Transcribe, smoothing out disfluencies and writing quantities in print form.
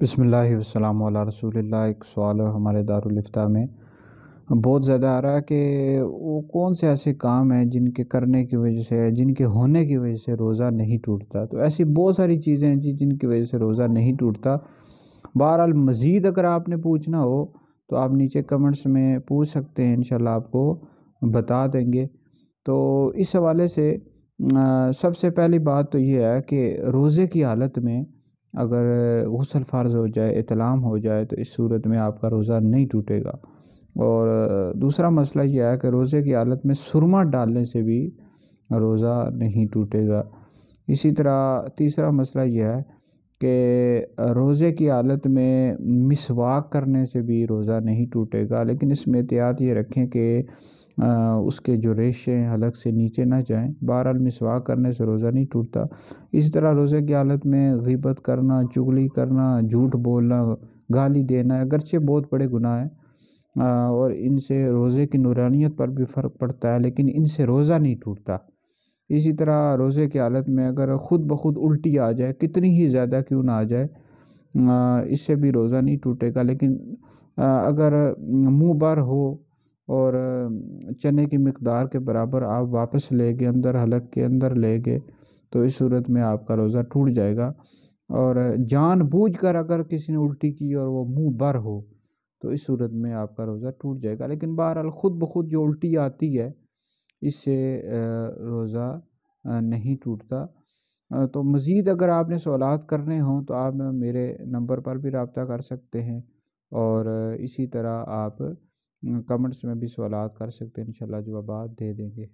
بسم اللہ والسلام علی رسول اللہ۔ ایک سوال ہمارے دارالفتاء میں بہت زیادہ آ رہا ہے کہ وہ کون سے ایسے کام ہیں جن کے کرنے کی وجہ سے، جن کے ہونے کی وجہ سے روزہ نہیں ٹوٹتا۔ تو ایسی بہت ساری چیزیں ہیں جن کی وجہ سے روزہ نہیں ٹوٹتا۔ بہرحال مزید اگر آپ نے پوچھنا ہو تو آپ نیچے کمنٹس میں پوچھ سکتے ہیں، انشاءاللہ آپ کو بتا دیں گے۔ تو اس حوالے سے سب سے پہلی بات تو یہ ہے کہ روزے کی حالت میں اگر غسل فرض ہو جائے، احتلام ہو جائے، تو اس صورت میں آپ کا روزہ نہیں ٹوٹے گا۔ اور دوسرا مسئلہ یہ ہے کہ روزے کی حالت میں سرما ڈالنے سے بھی روزہ نہیں ٹوٹے گا۔ اسی طرح تیسرا مسئلہ یہ ہے کہ روزے کی حالت میں مسواک کرنے سے بھی روزہ نہیں ٹوٹے گا، لیکن اس میں احتیاط یہ رکھیں کہ اس کے جو ریشے ہیں حلق سے نیچے نہ جائیں۔ بہرحال مسواک کرنے سے روزہ نہیں ٹوٹتا۔ اسی طرح روزے کی حالت میں غیبت کرنا، چغلی کرنا، جھوٹ بولنا، گالی دینا اگرچہ بہت بڑے گناہ ہیں اور ان سے روزے کی نورانیت پر بھی فرق پڑتا ہے، لیکن ان سے روزہ نہیں ٹوٹتا۔ اسی طرح روزے کی حالت میں اگر خود بخود الٹی آ جائے، کتنی ہی زیادہ کیوں نہ آ جائے، اس سے بھی روزہ نہیں ٹوٹے گا۔ لیکن اگر منہ بر ہو اور چنے کی مقدار کے برابر آپ واپس لے گئے، اندر حلق کے اندر لے گئے، تو اس صورت میں آپ کا روزہ ٹوٹ جائے گا۔ اور جان بوجھ کر اگر کسی نے الٹی کی اور وہ منہ بر ہو تو اس صورت میں آپ کا روزہ ٹوٹ جائے گا۔ لیکن بہرحال خود بخود جو الٹی آتی ہے اس سے روزہ نہیں ٹوٹتا۔ تو مزید اگر آپ نے سوالات کرنے ہوں تو آپ میرے نمبر پر بھی رابطہ کر سکتے ہیں، اور اسی طرح آپ کمنٹس میں بھی سوالات کر سکتے ہیں، انشاءاللہ جوابات دے دیں گے۔